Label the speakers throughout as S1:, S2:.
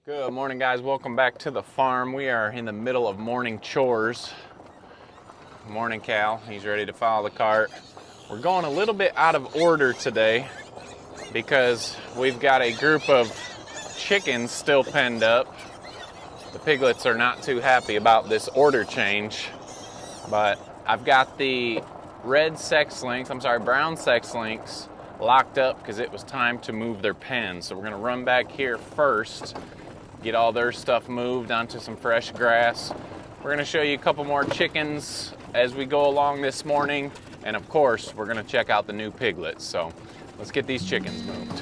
S1: Good morning, guys. Welcome back to the farm. We are in the middle of morning chores. Morning, Cal. He's ready to follow the cart. We're going a little bit out of order today because we've got a group of chickens still penned up. The piglets are not too happy about this order change, but I've got the brown sex links locked up because it was time to move their pens. So we're going to run back here first, get all their stuff moved onto some fresh grass. We're going to show you a couple more chickens as we go along this morning, and of course we're going to check out the new piglets. So let's get these chickens moved.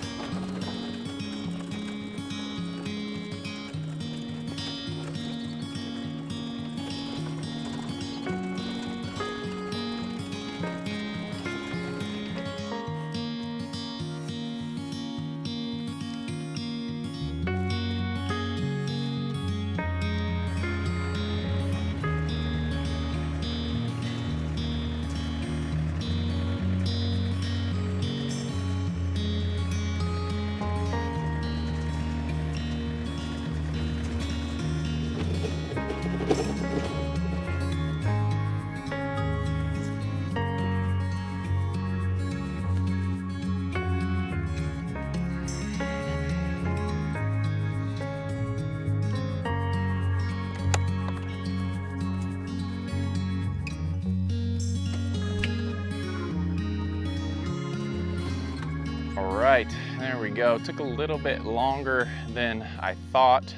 S1: All right, there we go. Took a little bit longer than I thought,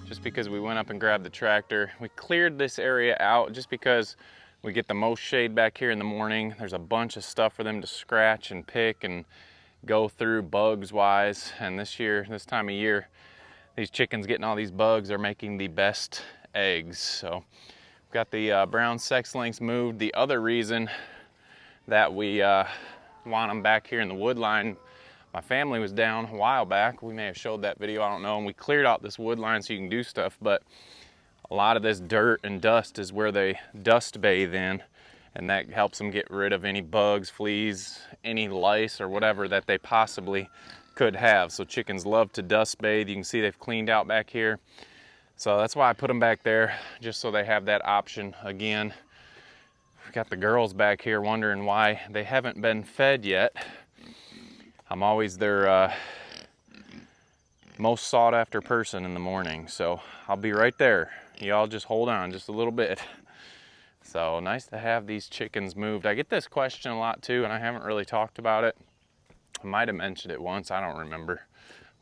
S1: just because we went up and grabbed the tractor. We cleared this area out just because we get the most shade back here in the morning. There's a bunch of stuff for them to scratch and pick and go through bugs wise. And this time of year, these chickens getting all these bugs are making the best eggs. So we've got the brown sex links moved. The other reason that we want them back here in the wood line, my family was down a while back. We may have showed that video, I don't know. And we cleared out this wood line so you can do stuff, but a lot of this dirt and dust is where they dust bathe in, and that helps them get rid of any bugs, fleas, any lice or whatever that they possibly could have. So chickens love to dust bathe. You can see they've cleaned out back here. So that's why I put them back there, just so they have that option again. We've got the girls back here wondering why they haven't been fed yet. I'm always their most sought after person in the morning, so I'll be right there. Y'all just hold on just a little bit. So nice to have these chickens moved. I get this question a lot too, and I haven't really talked about it. I might have mentioned it once, I don't remember.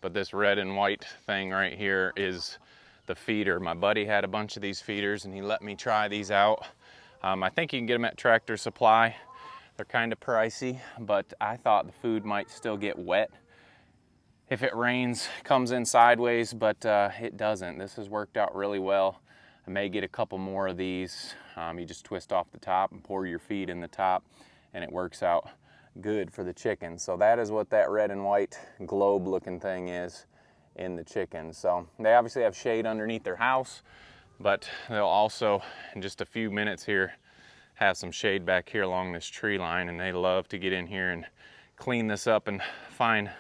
S1: But this red and white thing right here is the feeder. My buddy had a bunch of these feeders and he let me try these out. I think you can get them at Tractor Supply. They're kind of pricey, but I thought the food might still get wet if it rains, comes in sideways, but it doesn't. This has worked out really well. I may get a couple more of these. You just twist off the top and pour your feed in the top, and it works out good for the chickens. So that is what that red and white globe looking thing is in the chickens. So they obviously have shade underneath their house, but they'll also, in just a few minutes here, have some shade back here along this tree line, and they love to get in here and clean this up and find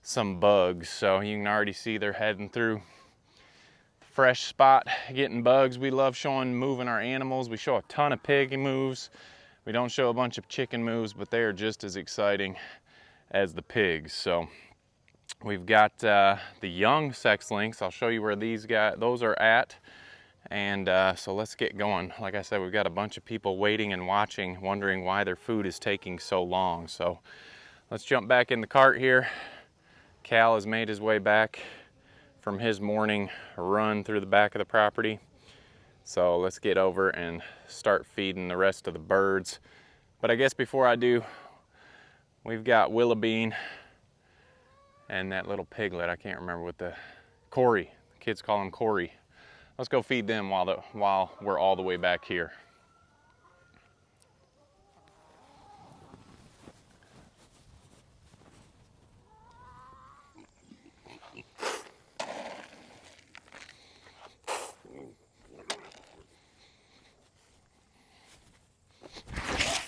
S1: some bugs. So you can already see they're heading through fresh spot getting bugs. We love moving our animals. We show a ton of pig moves. We don't show a bunch of chicken moves, but they are just as exciting as the pigs. So we've got the young sex links. I'll show you where those are at. And so let's get going. Like I said, we've got a bunch of people waiting and watching, wondering why their food is taking so long. So let's jump back in the cart here. Cal has made his way back from his morning run through the back of the property. So let's get over and start feeding the rest of the birds. But I guess before I do, we've got Willoughbean and that little piglet. I can't remember what Corey. The kids call him Corey. Let's go feed them while we're all the way back here.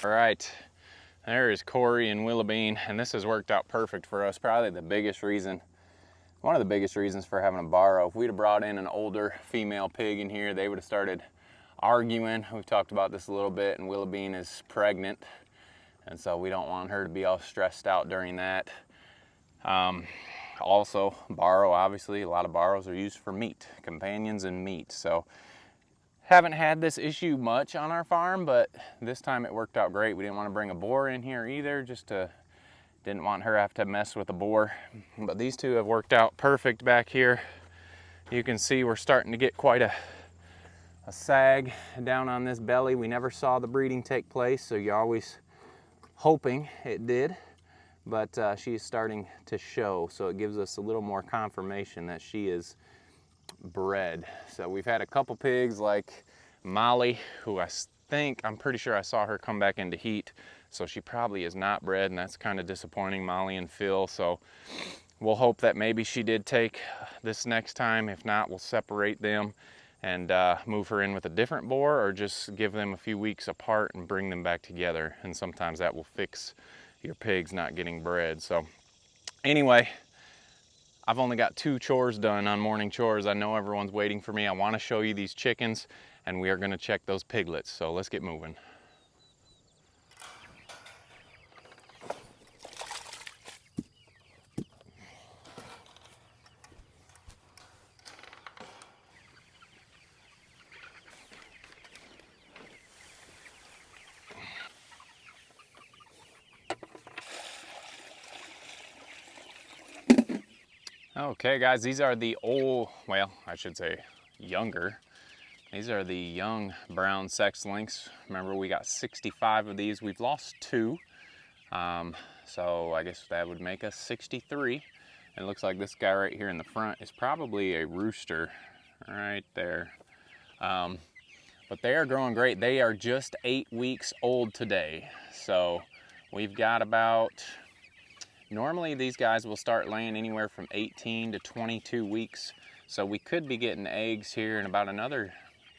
S1: All right, there is Corey and Willoughbean, and this has worked out perfect for us. Probably the biggest reason one of the biggest reasons for having a borrow. If we'd have brought in an older female pig in here, they would have started arguing. We've talked about this a little bit, and Willoughbean is pregnant, and so we don't want her to be all stressed out during that. Also, borrow, obviously, a lot of borrows are used for meat, companions and meat. So haven't had this issue much on our farm, but this time it worked out great. We didn't want to bring a boar in here either, didn't want her to have to mess with a boar. But these two have worked out perfect back here. You can see we're starting to get quite a sag down on this belly. We never saw the breeding take place, so you're always hoping it did. But she's starting to show, so it gives us a little more confirmation that she is bred. So we've had a couple pigs like Molly, who I'm pretty sure I saw her come back into heat, so she probably is not bred, and that's kind of disappointing, Molly and Phil. So we'll hope that maybe she did take this next time. If not, we'll separate them and move her in with a different boar, or just give them a few weeks apart and bring them back together. And sometimes that will fix your pigs not getting bred. So anyway, I've only got 2 chores done on morning chores. I know everyone's waiting for me. I want to show you these chickens, and we are going to check those piglets. So let's get moving. Okay guys, these are the younger. These are the young brown sex links. Remember, we got 65 of these. We've lost 2. So I guess that would make us 63. And it looks like this guy right here in the front is probably a rooster right there. But they are growing great. They are just 8 weeks old today. So we've got about, normally these guys will start laying anywhere from 18 to 22 weeks. So we could be getting eggs here in about another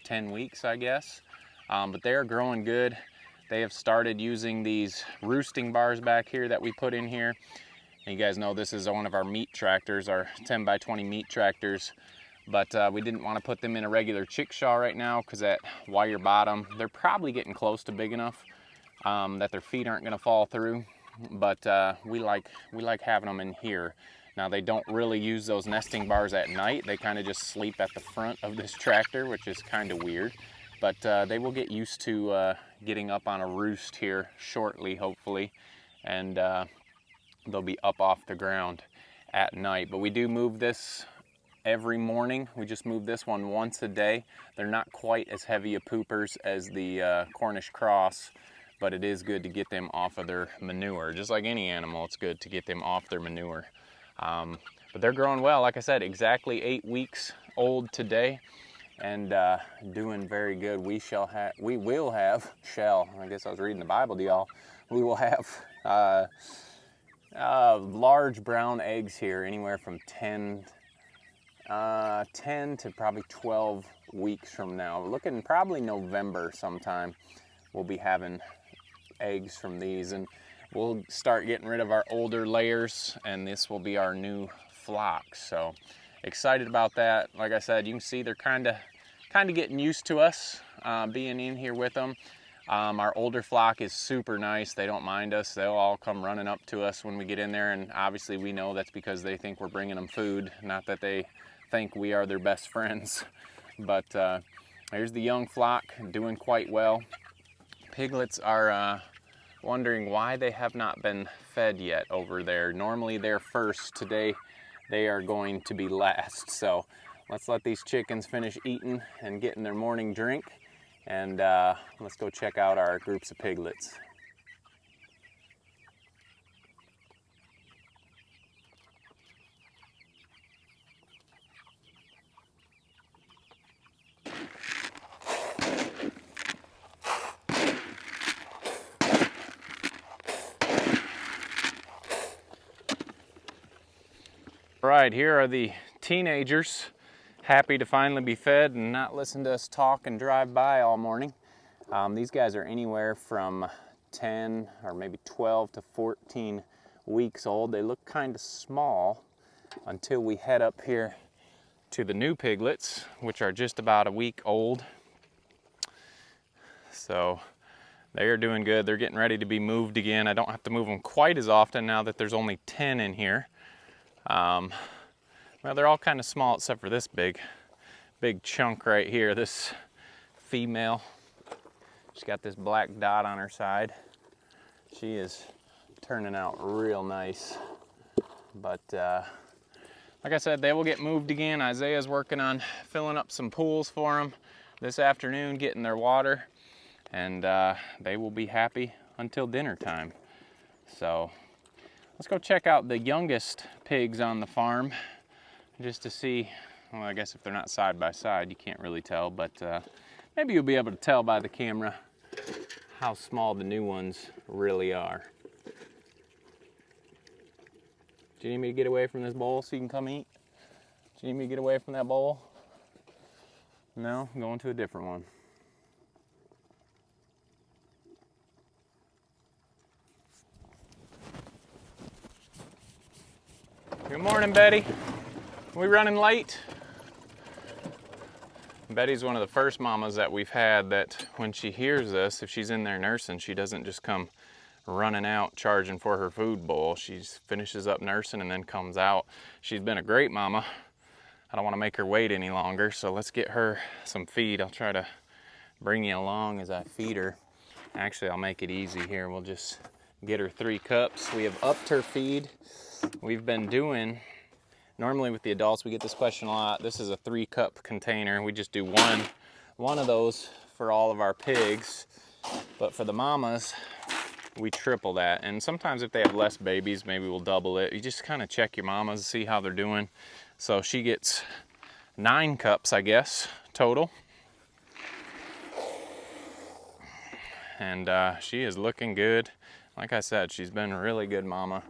S1: 10 weeks, I guess. But they're growing good. They have started using these roosting bars back here that we put in here. And you guys know this is one of our meat tractors, our 10 by 20 meat tractors. But we didn't want to put them in a regular chickshaw right now because that wire bottom, they're probably getting close to big enough that their feet aren't going to fall through. But we like having them in here. Now, they don't really use those nesting bars at night. They kind of just sleep at the front of this tractor, which is kind of weird. But they will get used to getting up on a roost here shortly, hopefully. And they'll be up off the ground at night. But we do move this every morning. We just move this one once a day. They're not quite as heavy of poopers as the Cornish cross, but it is good to get them off of their manure. Just like any animal, it's good to get them off their manure. But they're growing well. Like I said, exactly 8 weeks old today, and doing very good. I guess I was reading the Bible to y'all. We will have large brown eggs here, anywhere from 10 to probably 12 weeks from now. We're looking probably November sometime. We'll be having eggs from these, and we'll start getting rid of our older layers, and this will be our new flock. So excited about that. Like I said, you can see they're kind of getting used to us being in here with them. Our older flock is super nice. They don't mind us. They'll all come running up to us when we get in there, and obviously we know that's because they think we're bringing them food, not that they think we are their best friends. But here's the young flock doing quite well. Piglets are wondering why they have not been fed yet over there. Normally they're first. Today they are going to be last. So let's let these chickens finish eating and getting their morning drink, and let's go check out our groups of piglets. Right, here are the teenagers, happy to finally be fed and not listen to us talk and drive by all morning. These guys are anywhere from 10 or maybe 12 to 14 weeks old. They look kind of small. until we head up here to the new piglets, which are just about a week old. So they are doing good. They're getting ready to be moved again. I don't have to move them quite as often now that there's only 10 in here. Well, they're all kind of small except for this big chunk right here, this female. She's got this black dot on her side. She is turning out real nice. But like I said, they will get moved again. Isaiah's working on filling up some pools for them this afternoon, getting their water, and they will be happy until dinner time. So let's go check out the youngest pigs on the farm just to see. Well, I guess if they're not side by side, you can't really tell, but maybe you'll be able to tell by the camera how small the new ones really are. Do you need me to get away from this bowl so you can come eat? Do you need me to get away from that bowl? No, I'm going to a different one. Good morning, Betty. Are we running late? Betty's one of the first mamas that we've had that when she hears this, if she's in there nursing, she doesn't just come running out charging for her food bowl. She finishes up nursing and then comes out. She's been a great mama. I don't want to make her wait any longer, so let's get her some feed. I'll try to bring you along as I feed her. Actually, I'll make it easy here. We'll just get her 3 cups. We have upped her feed. We've been doing, normally with the adults, we get this question a lot. This is a 3-cup container. We just do one of those for all of our pigs. But for the mamas, we triple that. And sometimes if they have less babies, maybe we'll double it. You just kind of check your mamas, see how they're doing. So she gets 9 cups, I guess, total. And she is looking good. Like I said, she's been a really good mama.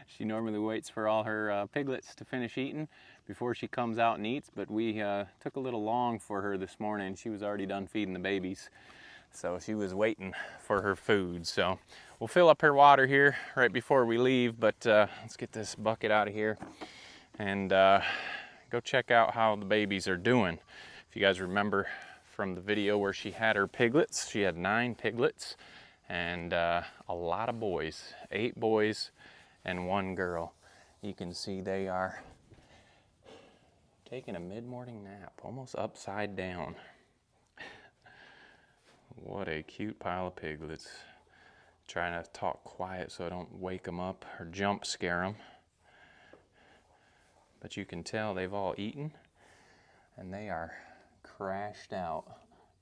S1: She normally waits for all her piglets to finish eating before she comes out and eats, but we took a little long for her this morning. She was already done feeding the babies, so she was waiting for her food. So we'll fill up her water here right before we leave, but let's get this bucket out of here and go check out how the babies are doing. If you guys remember from the video where she had her piglets, she had 9 piglets and a lot of boys, 8 boys and 1 girl. You can see they are taking a mid-morning nap, almost upside down. What a cute pile of piglets. Trying to talk quiet so I don't wake them up or jump scare them. But you can tell they've all eaten and they are crashed out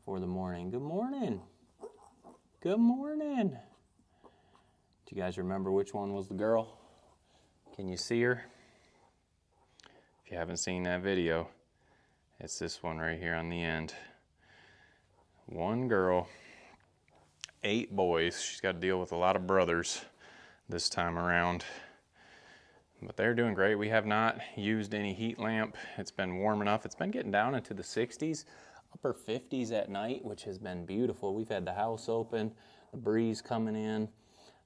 S1: for the morning. Good morning. Good morning. Do you guys remember which one was the girl? Can you see her? If you haven't seen that video, it's this one right here on the end. 1 girl, 8 boys. She's got to deal with a lot of brothers this time around. But they're doing great. We have not used any heat lamp. It's been warm enough. It's been getting down into the 60s. Upper 50s at night, which has been beautiful. We've had the house open, the breeze coming in,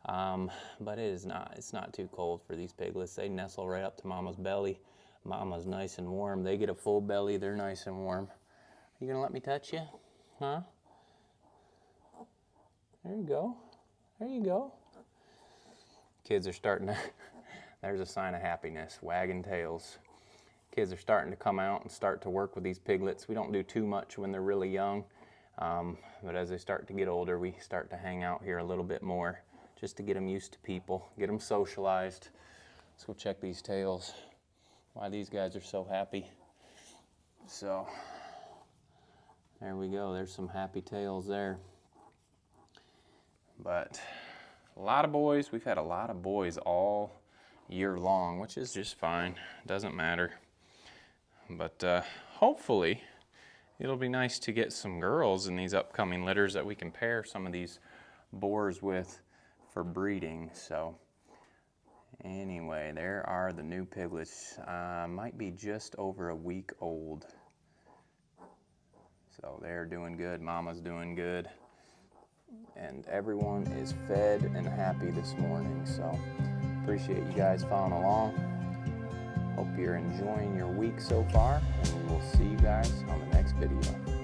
S1: but it's not too cold for these piglets. They nestle right up to mama's belly. Mama's nice and warm. They get a full belly, they're nice and warm. Are you gonna let me touch you? Huh? There you go. There you go. Kids are starting to, there's a sign of happiness, wagging tails. Kids are starting to come out and start to work with these piglets. We don't do too much when they're really young, but as they start to get older, we start to hang out here a little bit more just to get them used to people, get them socialized. Let's go check these tails, why these guys are so happy. So there we go, there's some happy tails there. But a lot of boys, we've had a lot of boys all year long, which is just fine, doesn't matter. But hopefully it'll be nice to get some girls in these upcoming litters that we can pair some of these boars with for breeding. So anyway, there are the new piglets. Might be just over a week old. So they're doing good, mama's doing good. And everyone is fed and happy this morning. So Appreciate you guys following along. Hope you're enjoying your week so far, and we will see you guys on the next video.